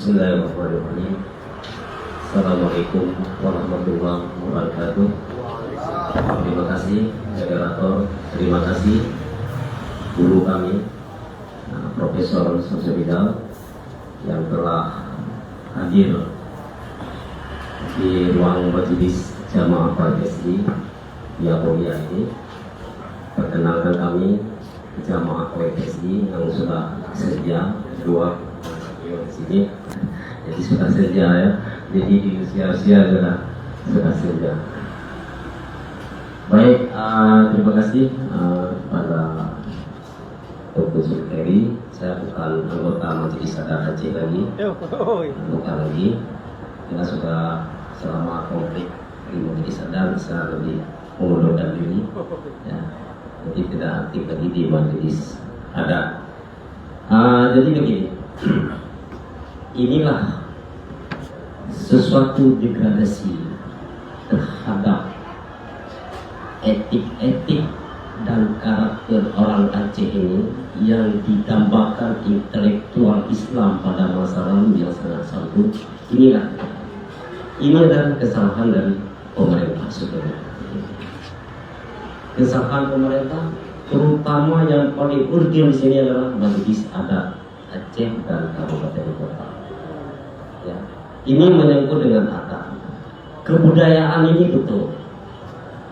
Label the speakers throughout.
Speaker 1: Bismillahirrahmanirrahim. Assalamualaikum warahmatullahi wabarakatuh. Terima kasih moderator, terima kasih guru kami Profesor Sosebidal yang telah hadir di ruang majelis jamaah PSI yang mulia ini. Perkenalkan kami jamaah PSI yang sudah sedia dua di sini, jadi sudah sedia ya. Jadi di usia-usia sudah sedia. Baik, terima kasih pada Dr. Zulkeri. Saya bukan anggota Majelis Adat Aceh lagi, bukan lagi. Kita sudah selama konflik di Majelis Adat saya lebih mengundurkan diri, ya. Jadi tidak aktif lagi di Majelis Adat. Jadi begini. Inilah sesuatu degradasi terhadap etik-etik dan karakter orang Aceh ini yang ditambahkan intelektual Islam pada masa lalu yang sangat santun. Ini adalah kesalahan dari pemerintah sebenarnya. Kesalahan pemerintah, terutama yang paling urgent di sini adalah Majelis Adat Aceh dan Kabupaten Kota. Ya, ini menyangkut dengan adat. Kebudayaan ini betul.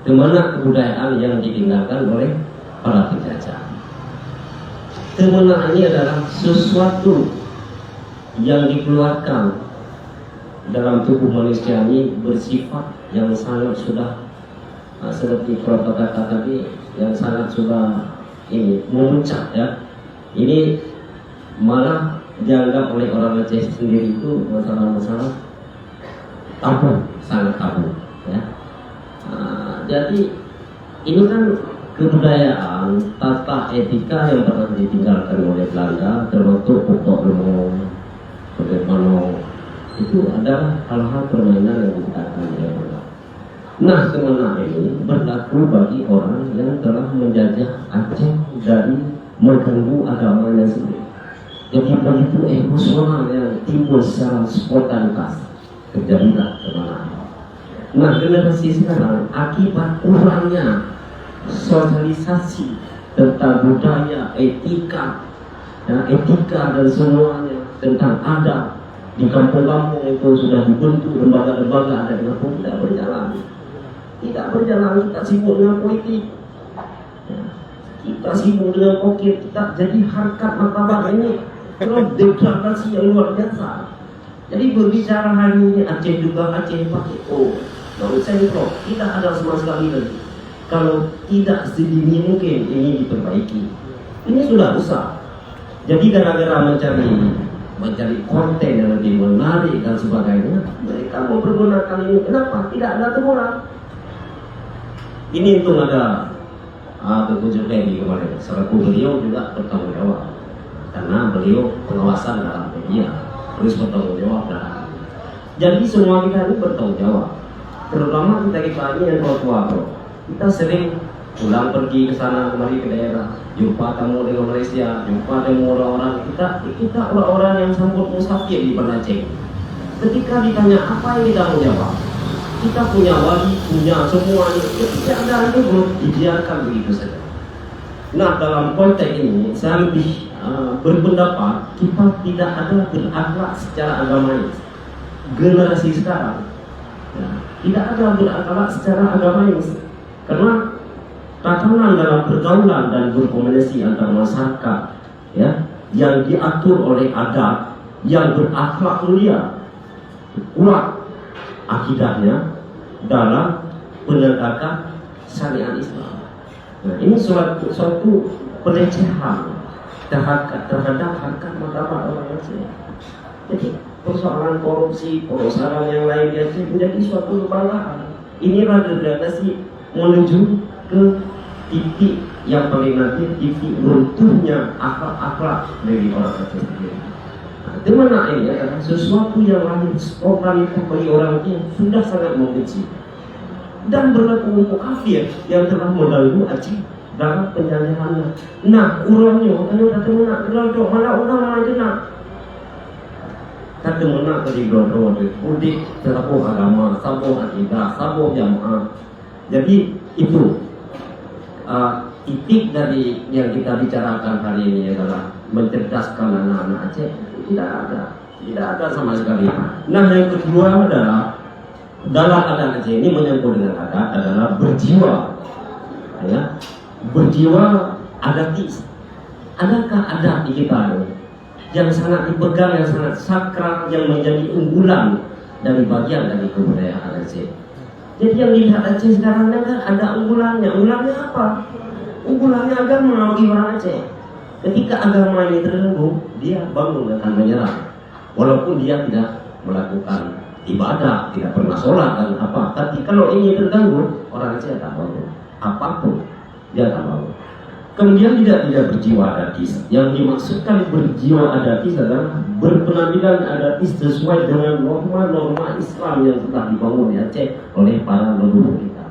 Speaker 1: Kemana kebudayaan yang ditinggalkan oleh para penjajah? Kemana ini adalah sesuatu yang dikeluarkan dalam tubuh manusia ini bersifat yang sangat sudah seperti Prof kata tadi, yang sangat sudah ini memuncak ya. Ini malah dianggap oleh orang Aceh sendiri itu masalah-masalah tabu, sangat tabu ya. Jadi ini kan kebudayaan, tata etika yang pernah ditinggalkan oleh Belanda, terbentuk pokok lemo, bagaimana itu adalah hal-hal permainan yang ditinggalkan oleh Belanda. Nah, kemana ini berlaku bagi orang yang telah menjajah Aceh dari mengganggu agamanya sendiri. Jadi begitu emosional yang timbul secara spontanitas terjadilah kemana. Nah, generasi sekarang akibat kurangnya sosialisasi tentang budaya, etika, dan semuanya tentang adat di kampung-kampung itu sudah dibentuk lembaga-lembaga ada di kampung, tidak berjalan. Kita sibuk dengan politik, kita sibuk dengan kokir, kita jadi harkat martabat ini degradasi yang luar biasa. Jadi berbicara hari ini Aceh juga Aceh pakai menurut saya tidak ada sama sekali lagi. Kalau tidak sedini mungkin ini diperbaiki. Ini sudah besar. Jadi gara-gara mencari konten yang lebih menarik dan sebagainya, mereka mau pergunakan ini. Kenapa? Tidak ada temuan. Ini untung ada Dr. Zulkeri kemarin. Selaku beliau juga bertanggung jawab. Karena beliau pengawasan dalam media harus bertanggung jawab. Jadi semua kita ini bertanggung jawab, terutama kita ini yang tua. Kita sering pulang pergi ke sana kemari ke daerah, jumpa tamu dengan Malaysia, jumpa dengan orang-orang kita orang-orang yang sambut musafir di Aceh. Ketika ditanya apa yang kita mau jawab, kita punya wali, punya semua ini, tidak ada itu belum dibiarkan begitu saja. Nah, dalam konteks ini saya lebih berpendapat kita tidak ada berakhlak secara agamais. Generasi sekarang tidak ada berakhlak secara agamais, karena tatanan dalam pergaulan dan berkomunikasi antar masyarakat ya yang diatur oleh adat yang berakhlak mulia, kuat akidahnya dalam penegakan syariat Islam. Nah, ini suatu pelecehan terhadap harkat martabat orang Aceh. Jadi persoalan korupsi, persoalan yang lain di Aceh menjadi suatu kebanggaan. Inilah degradasi menuju ke titik yang paling nanti titik runtuhnya akhlak dari orang Aceh sendiri. Di mana ini adalah sesuatu yang lahir spontan bagi orang yang sudah sangat membenci dan berlaku untuk kafir yang telah mengganggu Aceh dalam penjajahannya. Nah, urangnya, makanya kata mana, kalau mana orang mana jenak. Kan demena ke di bro udik terapu agama, sabu akidah, sabu jamaah. Jadi itu titik dari yang kita bicarakan hari ini adalah mencerdaskan anak-anak Aceh. Tidak ada sama sekali. Nah, yang kedua adalah dalam adat Aceh ini menyangkut dengan adat adalah berjiwa, ya, berjiwa adatis. Adakah adat di kita yang sangat dipegang, yang sangat sakral, yang menjadi unggulan dari bagian dari kebudayaan Aceh? Jadi yang dilihat Aceh sekarang kan ada unggulannya. Unggulannya apa? Unggulannya agama bagi orang Aceh. Ketika agama ini terganggu, dia bangun akan menyerang. Walaupun dia tidak melakukan ibadah, tidak pernah sholat dan apa. Tapi kalau ini terganggu, orang Aceh akan bangun. Apapun dia akan bangun. Kemudian tidak berjiwa adatis. Yang dimaksudkan berjiwa adatis adalah berpenampilan adatis sesuai dengan norma-norma Islam yang telah dibangun di Aceh oleh para leluhur kita.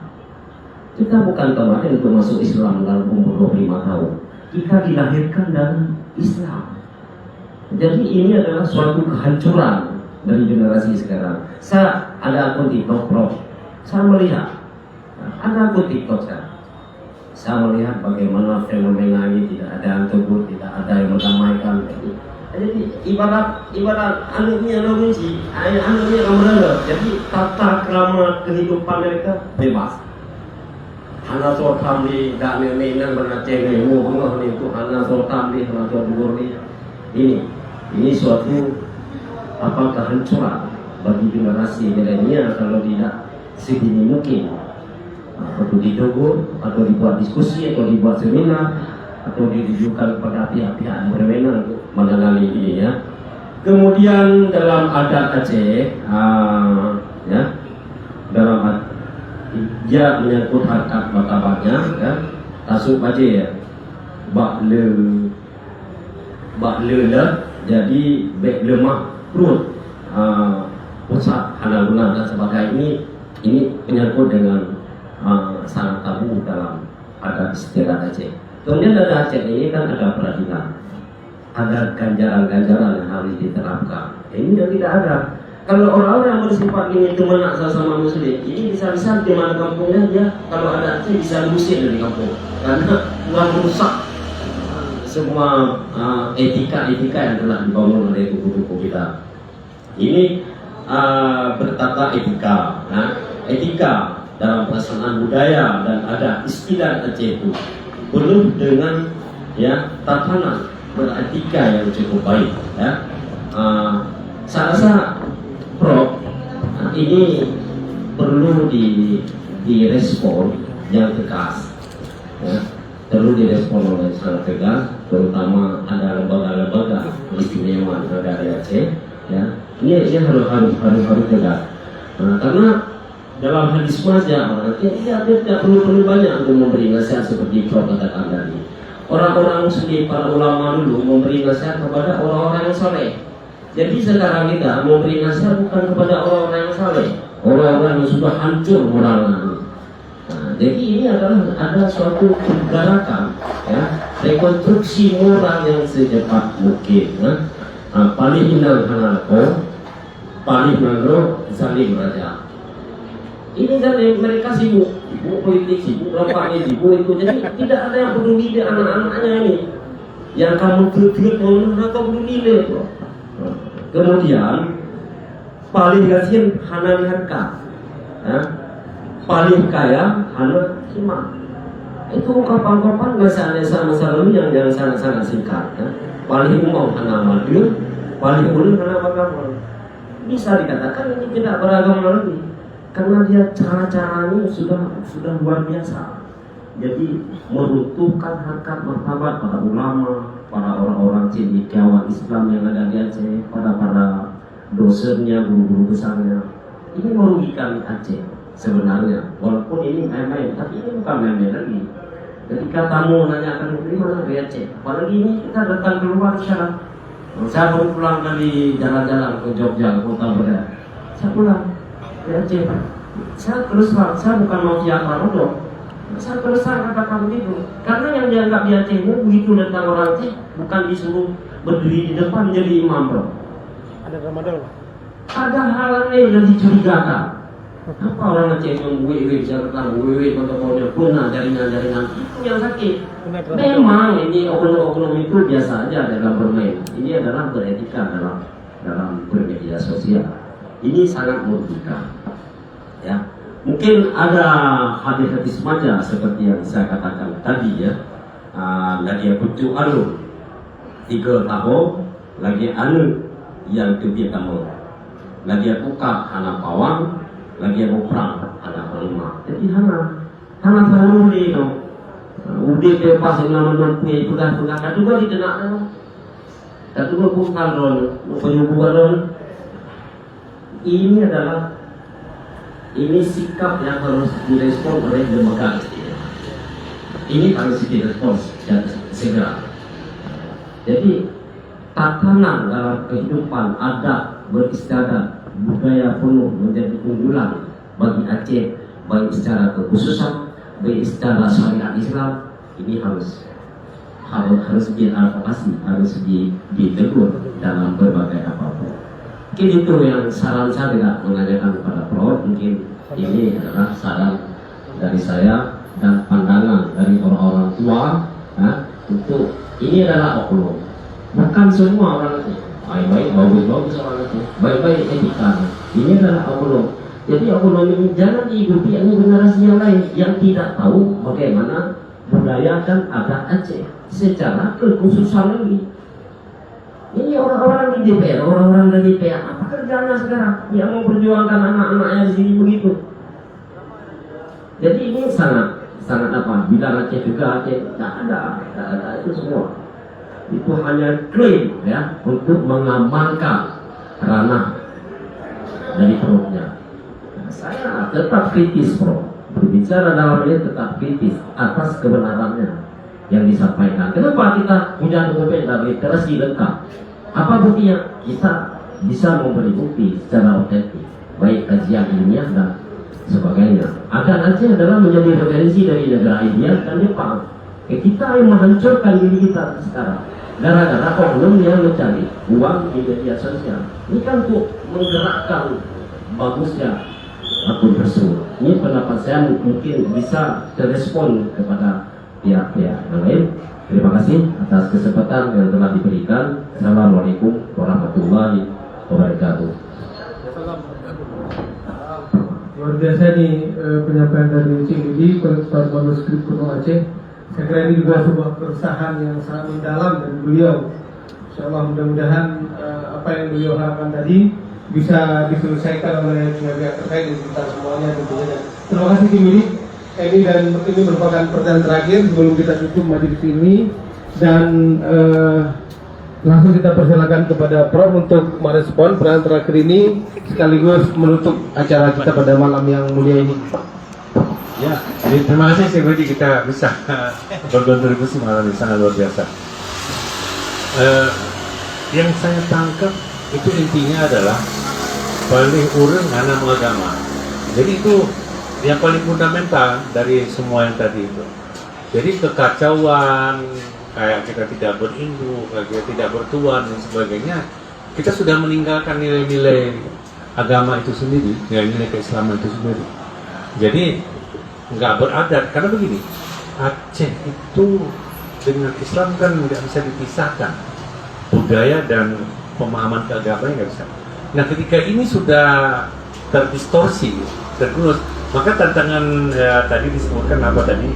Speaker 1: Kita bukan kemarin untuk masuk Islam dalam umur 25 tahun. Kita dilahirkan dalam Islam. Jadi ini adalah suatu kehancuran dari generasi sekarang. Saya ada akun TikTok, Prof. Saya melihat ada akun TikTok sekarang. Saya melihat bagaimana fenomena ini tidak ada yang tegur, tidak ada yang mendamaikan. Jadi ibarat anaknya Indonesia, anaknya Ramadan. Jadi tata krama kehidupan mereka bebas. Hana sotam di dane mainan bernaceng ilmu Allah itu hana sotam di hana sotam ini suatu kehancuran bagi generasi milenial kalau tidak sedini mungkin. Atau ditegur, atau dibuat diskusi, atau dibuat seminar, atau ditujukan kepada pihak-pihak yang berwenang untuk menangani ini, ya. Kemudian dalam adat Aceh, ya, dalam dia menyangkut harkat martabatnya, ya, tasuk aja ya, bakle lah, jadi bek lemah perut, pusat hana-guna dan sebagainya. Ini menyangkut dengan sangat tabu dalam adat istiadat Aceh. Kemudian ada Aceh ini kan ada peradilan, ada ganjaran-ganjaran yang harus diterapkan. Ini yang tidak ada. Kalau orang-orang yang bersifat ini cuma nak sama Muslim, ini bisa-bisa di mana kampungnya dia kalau ada Aceh bisa diusir dari kampung karena telah merusak semua etika-etika yang telah dibangun oleh buku-buku kita. Ini bertata etika, nah, etika dalam pelaksanaan budaya dan ada istilah Aceh itu penuh dengan ya tatanan beretika yang cukup baik, ya. Saya rasa Prof, ini perlu direspon yang tegas, ya. Perlu direspon oleh sangat tegas, terutama ada lembaga-lembaga istimewa dari Aceh, ya. Ini harus tegas, karena dalam hadis wajah orang tidak perlu banyak untuk memberi nasihat seperti Prof katakan tadi. Orang-orang Muslim, para ulama dulu memberi nasihat kepada orang-orang yang saleh. Jadi sekarang kita memberi nasihat bukan kepada orang-orang yang saleh, orang-orang yang sudah hancur moralnya. Nah, jadi ini ada suatu gerakan, ya, rekonstruksi moral yang secepat mungkin. Paling indah hanalko, paling nangro saling raja. Ini kan mereka sibuk politik, sibuk bapaknya, sibuk itu. Jadi tidak ada yang peduli di anak-anaknya ini. Yang kamu kritik, kamu peduli deh. Kemudian paling kasihan hana harka, ya. Paling kaya hana hima. Itu ungkapan-ungkapan masa lalu yang sangat-sangat singkat, ya. Paling umum hana madu, paling ulun hana agama. Bisa dikatakan ini tidak beragama lagi. Karena dia cara-caranya sudah luar biasa. Jadi meruntuhkan harkat martabat para ulama, para orang-orang cendekiawan Islam yang ada di Aceh, para dosennya, guru-guru besarnya. Ini merugikan Aceh sebenarnya. Walaupun ini main-main, tapi ini bukan main-main lagi. Ketika tamu nanyakan dari mana dari Aceh, apalagi ini kita datang keluar sekarang. Saya baru pulang dari jalan-jalan ke Jogja, kota Beda. Saya pulang dari Aceh. Saya terus terang, saya bukan mau siapa dong. Saya terus terang katakan begitu. Karena yang dianggap di Aceh itu begitu datang orang Aceh, bukan disuruh berdiri di depan jadi imam, bro.
Speaker 2: Ada Ramadan.
Speaker 1: Ada hal lain yang dicurigakan. Apa orang Aceh yang wewe misalkan wewe kontrolnya punah jaringan-jaringan itu yang sakit. Memang ini oknum-oknum itu biasa aja dalam bermain. Ini adalah beretika dalam bermedia sosial. Ini sangat merugikan. Ya, mungkin ada hadis-hadis saja seperti yang saya katakan tadi ya. Lagi butuh anu 3 tahun lagi anu yang tujuh tahun. Lagi buka anak pawang, lagi perang anak lima. Jadi hana terlalu itu. Udah bebas dengan menempuh pegang juga ditenak. Kadu juga bukan ron, penyubuhan ron. Ini adalah sikap yang harus direspon oleh lembaga. Ini harus direspon segera. Jadi tatanan dalam kehidupan adat beristiadat budaya penuh menjadi unggulan bagi Aceh, baik secara kekhususan, baik secara syariat Islam. Ini harus diadvokasi, harus ditegur dalam berbagai apapun. Mungkin itu yang saran saya tidak menanyakan kepada Prof. Mungkin ini adalah saran dari saya dan pandangan dari orang-orang tua. Untuk ini adalah oknum. Bukan semua orang itu baik-baik, bagus-bagus orang itu, baik-baik etika. Ini adalah oknum. Jadi oknum ini jangan diikuti oleh generasi yang lain yang tidak tahu bagaimana budaya dan adat Aceh secara kekhususan ini. Ini orang-orang di DPR, orang-orang dari DPR, apa kerjanya sekarang? Yang mau perjuangkan anak-anaknya di sini begitu. Jadi ini sangat apa? Bilang Aceh juga Aceh, tidak ada itu semua. Itu hanya klaim ya untuk mengamankan ranah dari perutnya. Nah, saya tetap kritis, Bro. Berbicara dalam ini tetap kritis atas kebenarannya yang disampaikan. Kenapa kita punya dokumen dan literasi lengkap? Apa buktinya? Kita bisa memberi bukti secara otentik, baik kajian ilmiah dan sebagainya. Adat Aceh adalah menjadi referensi dari negara India dan Jepang. Kita yang menghancurkan diri kita sekarang gara-gara oknum yang mencari uang di media sosial. Ini kan untuk menggerakkan bagusnya akun tersebut. Ini pendapat saya mungkin bisa terrespon kepada pihak-pihak yang lain. Terima kasih atas kesempatan yang telah diberikan. Assalamualaikum warahmatullahi wabarakatuh.
Speaker 2: Luar biasa nih penyampaian dari Cik Didi, Kepala Manuskrip Kuno Aceh. Saya kira ini juga sebuah keresahan yang sangat mendalam dari beliau. Insyaallah mudah-mudahan apa yang beliau harapkan tadi bisa diselesaikan oleh pihak terkait dan kita semuanya tentunya. Terima kasih Cik Didi. Ini merupakan pertanyaan terakhir sebelum kita tutup majelis ini, dan langsung kita persilakan kepada Prof untuk merespon pertanyaan terakhir ini sekaligus menutup acara kita pada malam yang mulia ini.
Speaker 3: Ya, terima kasih Sir Budi, kita bisa berkontribusi malam ini sangat luar biasa. Yang saya tangkap itu intinya adalah paling urun anak agama. Jadi itu yang paling fundamental dari semua yang tadi itu. Jadi kekacauan, kayak kita tidak berinduk, kayak kita tidak bertuan dan sebagainya, kita sudah meninggalkan nilai-nilai agama itu sendiri, nilai-nilai keislaman itu sendiri. Jadi nggak beradat, karena begini, Aceh itu dengan Islam kan nggak bisa dipisahkan, budaya dan pemahaman keagamaan nggak bisa. Nah ketika ini sudah terdistorsi, tergerus, maka tantangan tadi disebutkan apa tadi,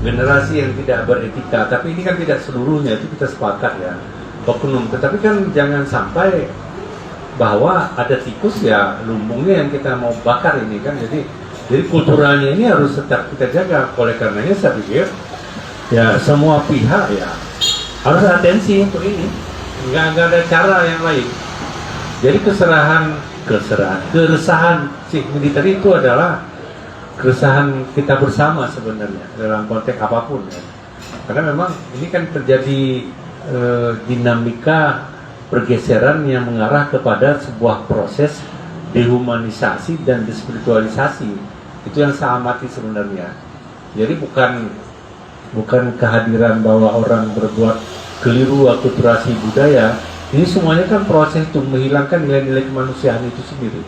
Speaker 3: generasi yang tidak beretika. Tapi ini kan tidak seluruhnya, itu kita sepakat ya, oknum. Tetapi kan jangan sampai bahwa ada tikus ya lumbungnya yang kita mau bakar ini kan. Jadi kulturalnya ini harus tetap kita jaga. Oleh karenanya saya pikir ya semua pihak ya harus atensi untuk ini. Nggak ada cara yang lain. Jadi keresahan si militer itu adalah keresahan kita bersama sebenarnya dalam konteks apapun ya. Karena memang ini kan terjadi dinamika pergeseran yang mengarah kepada sebuah proses dehumanisasi dan despiritualisasi. Itu yang saya amati sebenarnya. Jadi bukan kehadiran bahwa orang berbuat keliru akulturasi budaya, Ini semuanya kan proses untuk menghilangkan nilai-nilai kemanusiaan itu sendiri,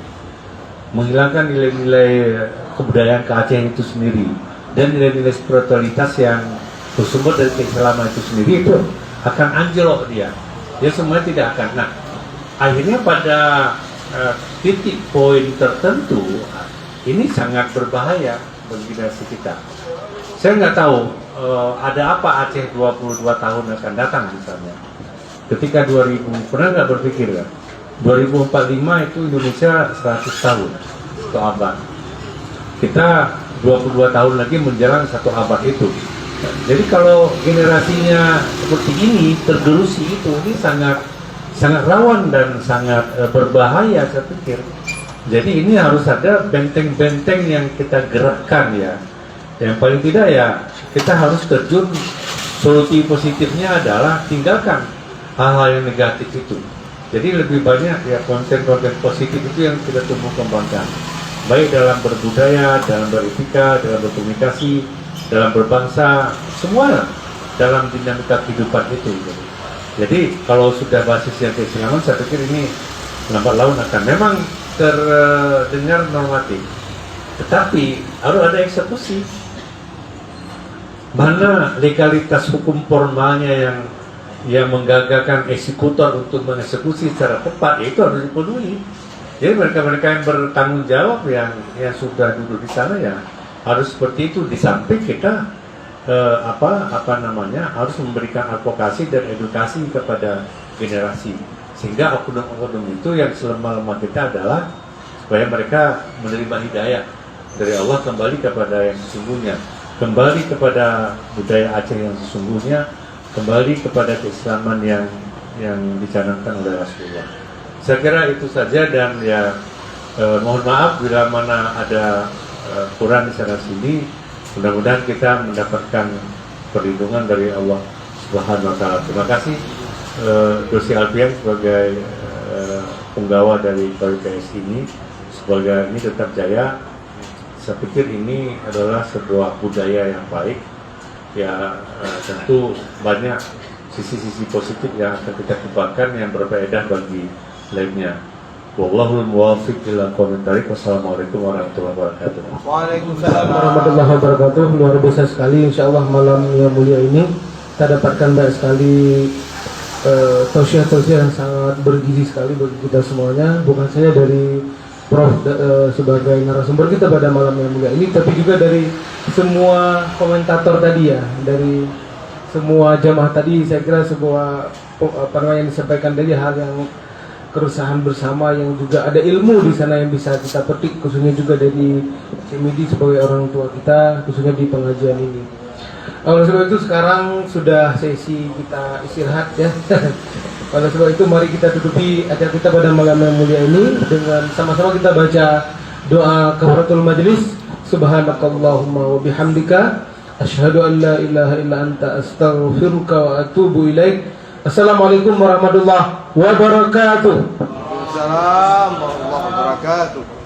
Speaker 3: menghilangkan nilai-nilai kebudayaan keaceh itu sendiri, dan nilai-nilai spiritualitas yang bersumber dari keislaman itu sendiri, itu akan anjlok dia semuanya tidak akan. Nah, akhirnya pada titik poin tertentu ini sangat berbahaya bagi generasi kita. Saya nggak tahu ada apa Aceh 22 tahun akan datang misalnya. Ketika 2000, pernah nggak berpikir kan? 2045 itu Indonesia 100 tahun, 1 abad. Kita 22 tahun lagi menjelang 1 abad itu. Jadi kalau generasinya seperti ini, tergerusi itu, ini sangat rawan dan sangat berbahaya saya pikir. Jadi ini harus ada benteng-benteng yang kita gerakkan ya. Yang paling tidak ya kita harus terjun. Solusi positifnya adalah tinggalkan hal-hal yang negatif itu. Jadi lebih banyak ya konten-konten positif itu yang kita tumbuh kembangkan. Baik dalam berbudaya, dalam beretika, dalam berkomunikasi, dalam berbangsa, semua dalam dinamika kehidupan itu. Jadi kalau sudah basisnya keislaman, saya pikir ini lambat laun akan memang terdengar normatif. Tetapi harus ada eksekusi. Mana legalitas hukum formalnya yang menggagalkan eksekutor untuk mengeksekusi secara tepat, itu harus dipenuhi. Jadi mereka-mereka yang bertanggung jawab yang sudah duduk di sana ya harus seperti itu. Di samping kita harus memberikan advokasi dan edukasi kepada generasi, sehingga oknum-oknum itu yang selemah-lemah kita adalah supaya mereka menerima hidayah dari Allah, kembali kepada yang sesungguhnya, kembali kepada budaya Aceh yang sesungguhnya, kembali kepada keislaman yang dicanangkan oleh Rasulullah. Saya kira itu saja, dan ya mohon maaf bila mana ada kurang di sana sini. Mudah-mudahan kita mendapatkan perlindungan dari Allah Subhanahu wa Ta'ala. Terima kasih Dosi Alfian sebagai penggawa dari KWPS ini. Semoga ini tetap jaya. Saya pikir ini adalah sebuah budaya yang baik. Ya tentu banyak sisi-sisi positif yang akan kita kembangkan yang berfaedah bagi lainnya. Wallahul muwaffiq ila aqwamit thariq. Wassalamualaikum warahmatullahi wabarakatuh.
Speaker 2: Waalaikumsalam warahmatullahi wabarakatuh. Luar biasa sekali, insyaallah malam yang mulia ini kita dapatkan banyak sekali tausiah-tausiah yang sangat bergizi sekali bagi kita semuanya, bukan saja dari Prof sebagai narasumber kita pada malam yang mulia ini, tapi juga dari semua komentator tadi ya, dari semua jamaah tadi. Saya kira sebuah yang disampaikan tadi hal yang keresahan bersama, yang juga ada ilmu di sana yang bisa kita petik, khususnya juga dari Cimidi sebagai orang tua kita, khususnya di pengajian ini. Oleh sebab itu sekarang sudah sesi kita istirahat ya. Oleh sebab itu mari kita tutupi acara kita pada malam yang mulia ini dengan sama-sama kita baca doa kafaratul majlis. Subhanakallahumma wa bihamdika asyhadu an la ilaha illa anta astaghfiruka wa atubu ilaik. Assalamualaikum warahmatullahi wabarakatuh.
Speaker 4: Waalaikumsalam warahmatullahi wabarakatuh.